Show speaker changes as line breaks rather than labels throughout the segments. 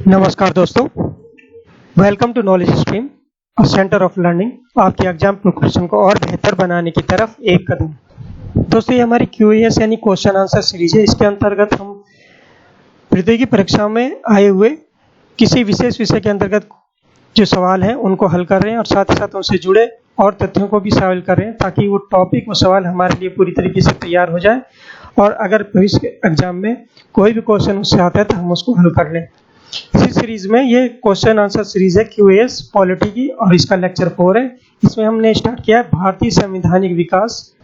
नमस्कार दोस्तों, welcome to knowledge stream, centre of learning. आपके एग्जाम प्रिपरेशन को और बेहतर बनाने की तरफ एक कदम। दोस्तों, ये हमारी क्यूएस यानी क्वेश्चन आंसर सीरीज है। इसके अंतर्गत हम प्रतियोगी परीक्षाओं में आए हुए किसी विशेष विषय के अंतर्गत जो सवाल हैं उनको हल कर रहे हैं और साथ ही साथ उनसे जुड़े और तथ्यों को भी शामिल कर रहे हैं ताकि वो टॉपिक वो सवाल हमारे लिए पूरी तरीके से तैयार हो जाए और अगर भविष्य के एग्जाम में कोई भी क्वेश्चन उससे आता है तो हम उसको हल कर लें। इसी सीरीज में ये क्वेश्चन आंसर सीरीज है क्यूएस पॉलिटी की और इसका लेक्चर 4 है। इसमें हमने स्टार्ट किया है भारतीय संवैधानिक विकास,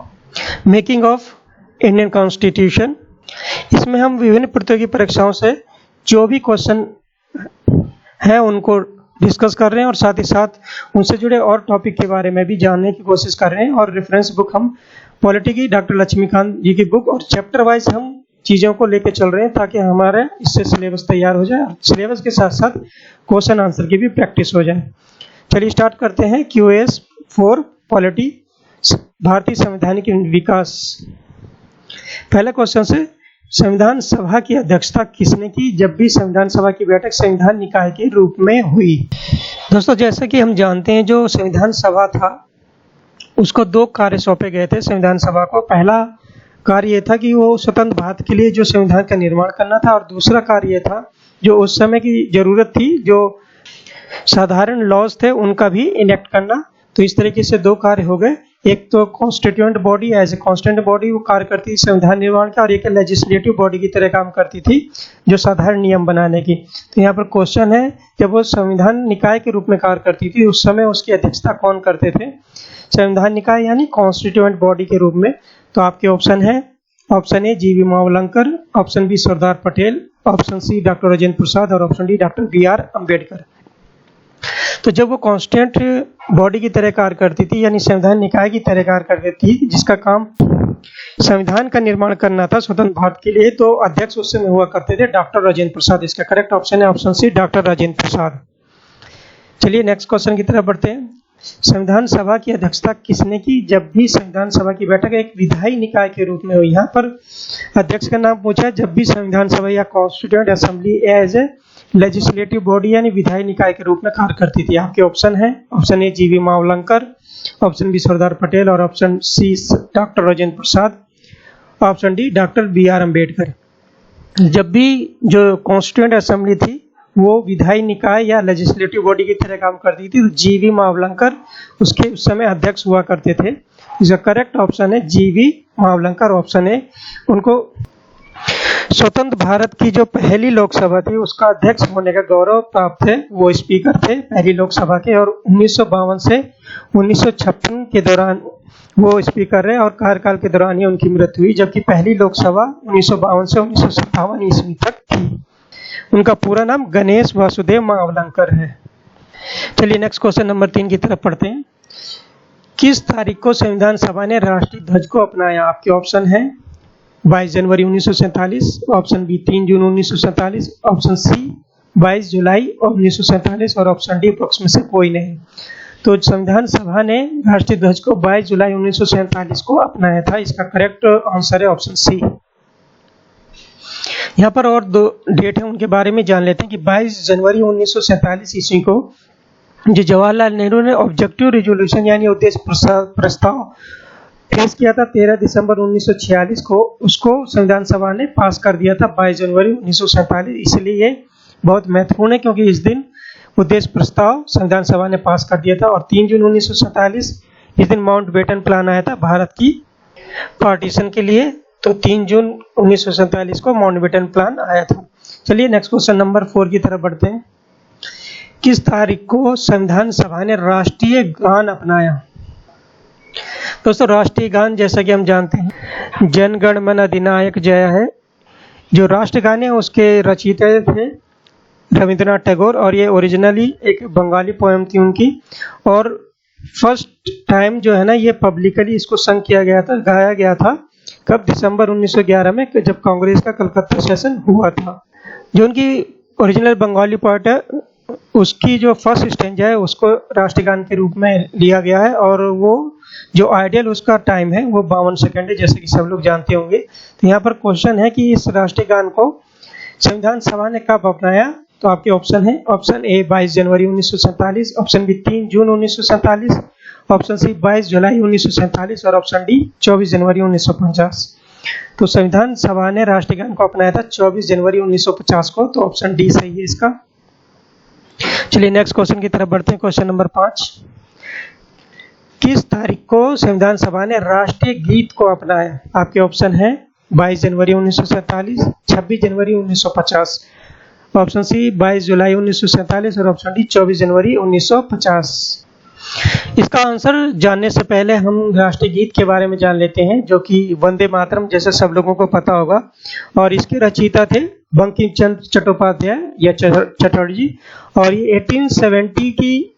मेकिंग ऑफ इंडियन कॉन्स्टिट्यूशन। इसमें हम विभिन्न प्रतियोगी परीक्षाओं से जो भी क्वेश्चन हैं उनको डिस्कस कर रहे हैं और साथ ही साथ उनसे जुड़े और टॉपिक के बारे में भी जानने की कोशिश कर रहे हैं। और रेफरेंस बुक हम पॉलिटी की डॉक्टर लक्ष्मीकांत जी की बुक और चैप्टर वाइज हम चीज़ों को लेकर चल रहे हैं ताकि हमारे इससे सिलेबस तैयार हो जाए और सिलेबस के साथ साथ क्वेश्चन आंसर की भी प्रैक्टिस हो जाए। चलिए स्टार्ट करते हैं। क्यूएस 4 पॉलिटी, भारतीय संवैधानिक विकास। पहले क्वेश्चन से, संविधान सभा की अध्यक्षता किसने की जब भी संविधान सभा की बैठक संविधान निकाय के रूप में हुई? दोस्तों, जैसा कि हम जानते हैं जो संविधान सभा था उसको 2 कार्य सौंपे गए थे संविधान सभा को। पहला कार्य ये था कि वो स्वतंत्र भारत के लिए जो संविधान का निर्माण करना था और दूसरा कार्य ये था जो उस समय की जरूरत थी जो साधारण लॉज थे उनका भी इनेक्ट करना। तो इस तरीके से 2 कार्य हो गए। एक तो constituent body as a constituent body वो कार्य करती थी संविधान निर्माण का, और एक लेजिस्लेटिव बॉडी की तरह काम करती थी जो साधारण नियम बनाने की। तो यहाँ पर क्वेश्चन है, जब वो संविधान निकाय के रूप में कार्य करती थी उस समय उसकी अध्यक्षता कौन करते थे? संविधान निकाय यानी कॉन्स्टिट्यूएंट बॉडी के रूप में। तो आपके ऑप्शन है, option A G V Mavalankar, option B Sardar Patel, option C doctor Rajendra Prasad और option D doctor BR Ambedkar. तो जब वो कॉन्स्टिट्यूएंट बॉडी की तरह कार्य करती थी यानी संविधान निकाय की तरह कार्य करती थी जिसका काम संविधान का निर्माण करना था स्वतंत्र भारत के लिए, तो अध्यक्ष उस समय हुआ करते थे डॉक्टर राजेंद्र प्रसाद। इसका करेक्ट ऑप्शन है ऑप्शन सी डॉक्टर राजेंद्र प्रसाद। चलिए नेक्स्ट क्वेश्चन की तरफ बढ़ते हैं। संविधान सभा की अध्यक्षता किसने की जब भी संविधान सभा की बैठक एक विधायी निकाय के रूप में हुई? यहाँ पर अध्यक्ष का नाम पूछा जब भी संविधान सभा या constituent assembly as a legislative body यानी विधायी निकाय के रूप में कार्य करती थी। आपके ऑप्शन है, option A G V Mavalankar, option B Sardar Patel और option C doctor Rajendra Prasad, option D doctor BR Ambedkar. जब भी जो कॉन्स्टिट्यूएंट असेंबली थी वो विधायी निकाय या लेजिस्लेटिव बॉडी की तरह काम करती थी तो जीवी मावलंकर उसके उस समय अध्यक्ष हुआ करते थे। इसका करेक्ट ऑप्शन है जीवी मावलंकर, ऑप्शन है। उनको स्वतंत्र भारत की जो पहली लोकसभा थी उसका अध्यक्ष होने का गौरव प्राप्त है। वो स्पीकर थे पहली लोकसभा के और 1952 से 1956 के दौरान वो स्पीकर रहे और कार्यकाल के दौरान ही उनकी मृत्यु हुई, जबकि पहली लोकसभा 1952 से 1957 ईस्वी तक थी। उनका पूरा नाम गणेश वासुदेव मावलंकर है। चलिए नेक्स्ट क्वेश्चन नंबर 3 की तरफ पढ़ते हैं। किस तारीख को संविधान सभा ने राष्ट्रीय ध्वज को अपनाया? आपके ऑप्शन है 22 जनवरी 1947, ऑप्शन बी 3 जून 1947, ऑप्शन सी 22 जुलाई 1947 और ऑप्शन डी अप्रोक्स में से कोई नहीं। तो संविधान सभा ने राष्ट्रीय ध्वज को 22 जुलाई 1947 को अपनाया था। इसका करेक्ट आंसर है ऑप्शन सी। यहाँ पर और 2 डेट है उनके बारे में जान लेते हैं कि 22 जनवरी 1947 ईस्वी को जो जवाहरलाल नेहरू ने ऑब्जेक्टिव रिजोल्यूशन यानी उद्देश्य प्रस्ताव पेश किया था 13 दिसंबर 1946 को, उसको संविधान सभा ने पास कर दिया था 22 जनवरी 1947। इसलिए ये बहुत महत्वपूर्ण है क्योंकि इस दिन उद्देश्य प्रस्ताव संविधान सभा ने पास कर दिया था। और 3 जून 1947 इस दिन माउंटबेटन प्लान आया था भारत की पार्टीशन के लिए, तो 3 जून 1947 को माउंटबेटन प्लान आया था। चलिए नेक्स्ट क्वेश्चन नंबर 4 की तरफ बढ़ते हैं। किस तारीख को संविधान सभा ने राष्ट्रीय गान अपनाया? दोस्तों, राष्ट्रीय गान जैसा कि हम जानते हैं जन गण मन अधिनायक जय है। जो राष्ट्रगान है उसके रचयिता थे रविंद्रनाथ टैगोर और ये ओरिजिनली एक बंगाली पोएम थी उनकी। और फर्स्ट टाइम जो है ना ये पब्लिकली इसको संग किया गया था, गाया गया था कब? दिसंबर 1911 में जब कांग्रेस का कलकत्ता सेशन हुआ था। जो उनकी ओरिजिनल बंगाली पोएट है उसकी जो फर्स्ट स्टेंजा है उसको राष्ट्रगान के रूप में लिया गया है और वो जो आइडियल उसका टाइम है वो 52 सेकंड है जैसे कि सब लोग जानते होंगे। तो यहाँ पर क्वेश्चन है कि इस राष्ट्रीय गान को संविधान सभा ने कब अपनाया? तो आपके ऑप्शन है ऑप्शन ए 22 जनवरी 1947, ऑप्शन बी 3 जून 1947, ऑप्शन सी 22 जुलाई 1947 और ऑप्शन डी 24 जनवरी 1950। तो संविधान सभा ने राष्ट्रीय गान को अपनाया था 24 जनवरी 1950 को, तो ऑप्शन डी सही है इसका। चलिए नेक्स्ट क्वेश्चन की तरफ बढ़ते हैं। क्वेश्चन नंबर 5, किस तारीख को संविधान सभा ने राष्ट्रीय गीत को अपनाया? आपके ऑप्शन है 22 जनवरी 1947, 26 जनवरी 1950, ऑप्शन सी 22 जुलाई 1947 और ऑप्शन डी 24 जनवरी 1950। इसका आंसर जानने से पहले हम राष्ट्रीय गीत के बारे में जान लेते हैं, जो कि वंदे मातरम जैसे सब लोगों को पता होगा, और इसके रचयिता थे बंकिम चंद्र चट्टोपाध्याय या चटर्जी, और ये 1870 की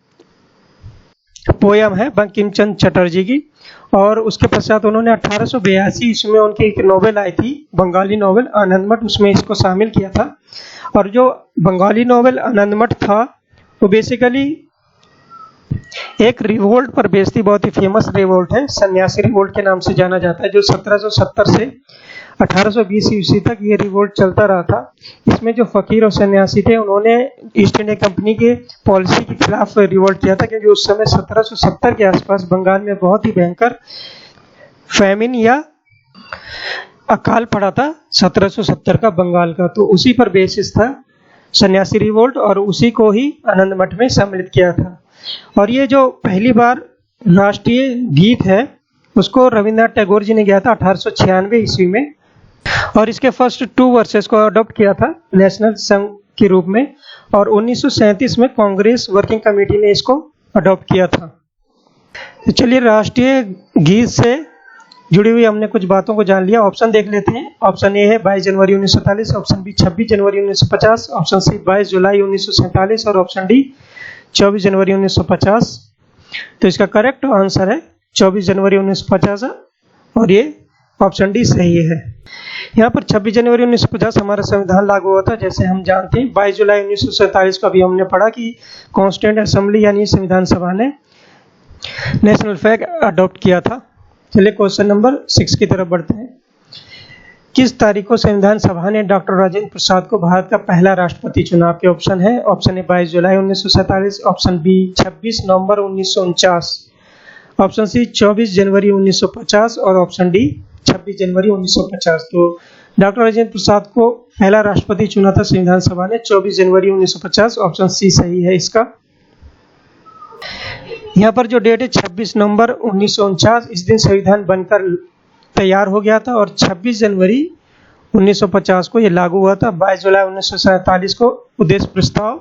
पोयम है बंकिम चंद्र चटर्जी की। और उसके पश्चात उन्होंने 1882 ईस्वी में उनकी एक नोवेल आई थी, बंगाली नोवेल आनंदमठ, उसमें इसको शामिल किया था। और जो बंगाली नोवेल आनंदमठ था वो बेसिकली एक रिवोल्ट पर बेस्ड थी, बहुत ही फेमस रिवोल्ट है, सन्यासी रिवोल्ट के नाम से जाना जाता है, जो 1770 से 1820 ईस्वी तक ये रिवोल्ट चलता रहा था। इसमें जो फकीर और सन्यासी थे उन्होंने ईस्ट इंडिया कंपनी के पॉलिसी के खिलाफ रिवोल्ट किया था, क्योंकि उस समय 1770 के आसपास बंगाल में बहुत ही भयंकर फैमिन या अकाल पड़ा था 1770 का बंगाल का। तो उसी पर बेसिस था सन्यासी रिवोल्ट और उसी को ही आनंद मठ में सम्मिलित किया था। और ये जो पहली बार राष्ट्रीय गीत है उसको रविन्द्रनाथ टैगोर जी ने किया था 1896 ईस्वी में, और इसके फर्स्ट 2 वर्सेस को अडॉप्ट किया था नेशनल सॉन्ग के रूप में, और 1937 में कांग्रेस वर्किंग कमेटी ने इसको अडॉप्ट किया था। तो चलिए राष्ट्रीय गीत से जुड़ी हुई हमने कुछ बातों को जान लिया। ऑप्शन देख लेते हैं। ऑप्शन ए है 22 जनवरी 1947, ऑप्शन बी 26 जनवरी 1950, ऑप्शन सी 22 जुलाई 1947 और ऑप्शन डी 24 जनवरी 1950। तो इसका करेक्ट आंसर है 24 जनवरी 1950 और ये ऑप्शन डी सही है। यहाँ पर 26 जनवरी 1950 हमारा संविधान लागू हुआ था, जैसे हम जानते हैं। 22 जुलाई 1947 को अभी हमने पढ़ा कि कॉन्स्टिट्यूएंट असेंबली यानी संविधान सभा ने नेशनल फ्लैग अडॉप्ट किया था। चलिए क्वेश्चन नंबर 6 की तरफ बढ़ते हैं। किस तारीख को संविधान सभा ने डॉक्टर राजेंद्र प्रसाद को भारत का पहला राष्ट्रपति चुना? आपके ऑप्शन है ऑप्शन ए 22 जुलाई 1947, ऑप्शन बी 26 नवंबर 1949, ऑप्शन सी 24 जनवरी 1950 और ऑप्शन डी 26 जनवरी 1950। तो डॉक्टर राजेंद्र प्रसाद को पहला राष्ट्रपति चुना था संविधान सभा ने 24 जनवरी 1950, ऑप्शन सी सही है इसका। यहाँ पर जो डेट है 26 नवंबर 1949, इस दिन संविधान बनकर तैयार हो गया था और 26 जनवरी 1950 को ये लागू हुआ था। 22 जुलाई 1947 को उद्देश्य प्रस्ताव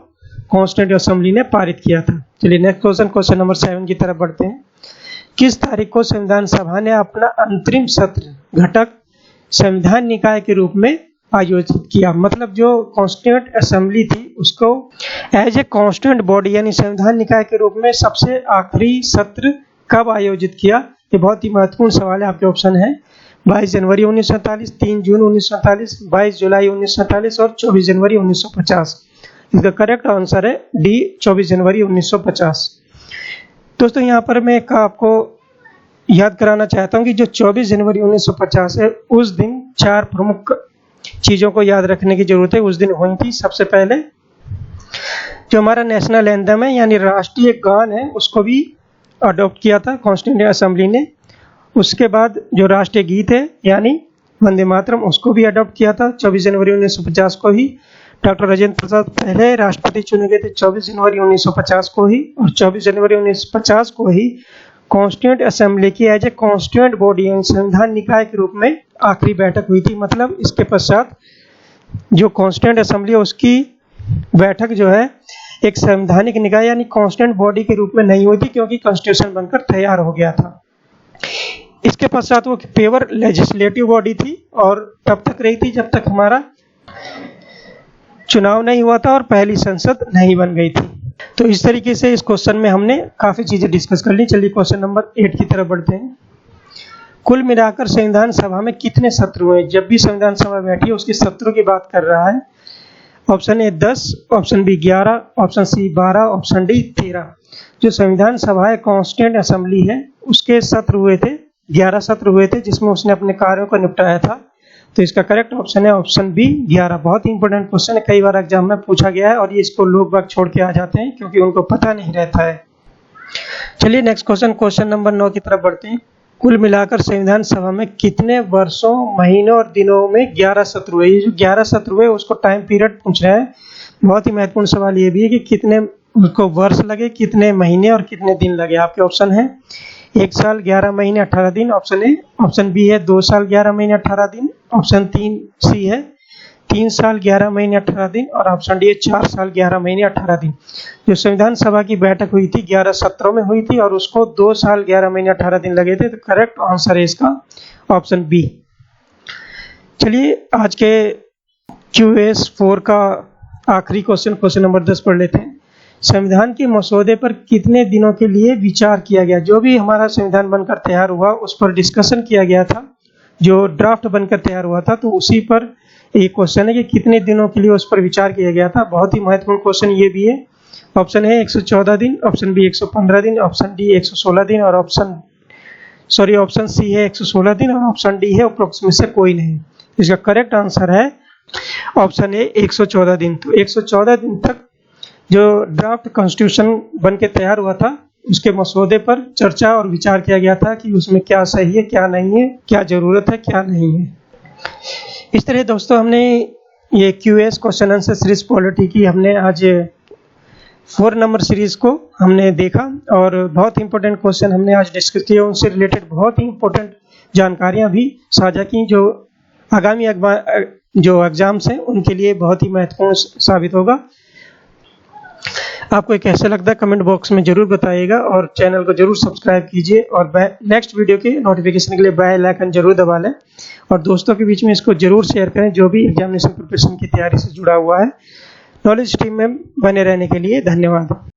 कॉन्स्टिट्यूएंट असेंबली ने पारित किया था। चलिए नेक्स्ट क्वेश्चन, क्वेश्चन नंबर 7 की तरफ बढ़ते हैं। किस तारीख को संविधान सभा ने अपना अंतरिम सत्र घटक संविधान निकाय के रूप में आयोजित किया? मतलब जो कॉन्स्टिट्यूएंट असेंबली थी उसको एज ए कॉन्स्टिट्यूएंट बॉडी यानी संविधान निकाय के रूप में सबसे आखिरी सत्र कब आयोजित किया? ये बहुत ही महत्वपूर्ण सवाल है। आपके ऑप्शन है 22 जनवरी 1947, 3 जून 1947, 22 जुलाई 1947 और 24 जनवरी 1950। इसका करेक्ट आंसर है डी 24 जनवरी 1950। दोस्तों यहाँ पर मैं आपको याद कराना चाहता हूँ कि जो 24 जनवरी 1950 है उस दिन 4 प्रमुख चीज़ों को याद रखने की जरूरत है। उस दिन हुई थी सबसे पहले जो हमारा नेशनल एंथम है यानी राष्ट्रीय गान है उसको भी अडॉप्ट किया था कॉन्स्टिट्यूएंट असेंबली ने। उसके बाद जो राष्ट्रीय गीत है यानी वंदे मातरम उसको भी अडॉप्ट किया था 24 जनवरी 1950 को ही। डॉक्टर राजेंद्र प्रसाद पहले राष्ट्रपति चुने गए थे 24 जनवरी 1950 को ही, और 24 जनवरी 1950 को ही कॉन्स्टिट्यूएंट असेंबली की एज ए कॉन्स्टिट्यूएंट बॉडी संविधान निकाय के रूप में आखिरी बैठक हुई थी। मतलब इसके पश्चात जो कॉन्स्टिट्यूएंट असेंबली है उसकी बैठक जो है एक संवैधानिक निकाय यानी कॉन्स्टिट्यूएंट बॉडी के रूप में नहीं हुई थी, क्योंकि कॉन्स्टिट्यूशन बनकर तैयार हो गया था। इसके पश्चात वो पेवर लेजिस्लेटिव बॉडी थी और तब तक रही थी जब तक हमारा चुनाव नहीं हुआ था और पहली संसद नहीं बन गई थी। तो इस तरीके से इस क्वेश्चन में हमने काफ़ी चीज़ें डिस्कस कर ली। चलिए क्वेश्चन नंबर 8 की तरफ बढ़ते हैं। कुल मिलाकर संविधान सभा में कितने सत्र हुए? जब भी संविधान सभा बैठी है उसके सत्रों की बात कर रहा है। Option A 10, option B 11, option C 12, option D 13। जो संविधान सभा है कॉन्स्टिट्यूएंट असेंबली है उसके सत्र हुए थे 11 सत्र हुए थे, जिसमें उसने अपने कार्यों को निपटाया था। तो इसका करेक्ट ऑप्शन है ऑप्शन बी 11। बहुत ही इंपॉर्टेंट क्वेश्चन है, कई बार एग्जाम में पूछा गया है और ये इसको लोग बाग छोड़ के आ जाते हैं क्योंकि उनको पता नहीं रहता है। चलिए नेक्स्ट क्वेश्चन नंबर 9 की तरफ बढ़ते हैं। कुल मिलाकर संविधान सभा में कितने वर्षों, महीनों और दिनों में 11 सत्र हुए? ये जो 11 सत्र हुए उसको टाइम पीरियड पूछ रहा है। बहुत ही महत्वपूर्ण सवाल ये भी है कि कितने उसको वर्ष लगे, कितने महीने और कितने दिन लगे। आपके ऑप्शन है 1 साल 11 महीने 18 दिन ऑप्शन ए, ऑप्शन बी है 2 साल 11 महीने 18 दिन, ऑप्शन 3 सी है 3 साल 11 महीने 18 दिन और ऑप्शन डी है 4 साल 11 महीने 18 दिन। जो संविधान सभा की बैठक हुई थी 11 सत्रों में हुई थी और उसको 2 साल 11 महीने 18 दिन लगे थे, तो करेक्ट आंसर है इसका ऑप्शन बी। चलिए आज के QS 4 का आखिरी क्वेश्चन नंबर 10 पढ़ लेते हैं। संविधान के मसौदे पर कितने दिनों के लिए विचार किया गया? जो भी हमारा संविधान बनकर तैयार हुआ उस पर डिस्कशन किया गया था, जो ड्राफ्ट बनकर तैयार हुआ था, तो उसी पर एक क्वेश्चन है कि कितने दिनों के लिए उस पर विचार किया गया था। बहुत ही महत्वपूर्ण क्वेश्चन ये भी है। ऑप्शन है 114 दिन, ऑप्शन बी 115 दिन, ऑप्शन डी 116 दिन और ऑप्शन सी है 116 दिन और ऑप्शन डी है उपरोक्त में से कोई नहीं। इसका करेक्ट आंसर है ऑप्शन ए 114 दिन। तो 114 दिन तक जो ड्राफ्ट कॉन्स्टिट्यूशन बन के तैयार हुआ था उसके मसौदे पर चर्चा और विचार किया गया था कि उसमें क्या सही है, क्या नहीं है, क्या जरूरत है, क्या नहीं है। इस तरह दोस्तों हमने ये QS question answer series polity की हमने आज 4 नंबर सीरीज को हमने देखा और बहुत इंपॉर्टेंट क्वेश्चन हमने आज डिस्कस किए। उनसे रिलेटेड बहुत ही इंपॉर्टेंट जानकारियां भी साझा की जो आगामी जो एग्जाम्स हैं उनके लिए बहुत ही महत्वपूर्ण साबित होगा। आपको एक कैसा लगता है कमेंट बॉक्स में जरूर बताइएगा और चैनल को जरूर सब्सक्राइब कीजिए और नेक्स्ट वीडियो के नोटिफिकेशन के लिए बेल आइकन जरूर दबा लें और दोस्तों के बीच में इसको जरूर शेयर करें जो भी एग्जामिनेशन प्रिपरेशन की तैयारी से जुड़ा हुआ है। नॉलेज स्ट्रीम में बने रहने के लिए धन्यवाद।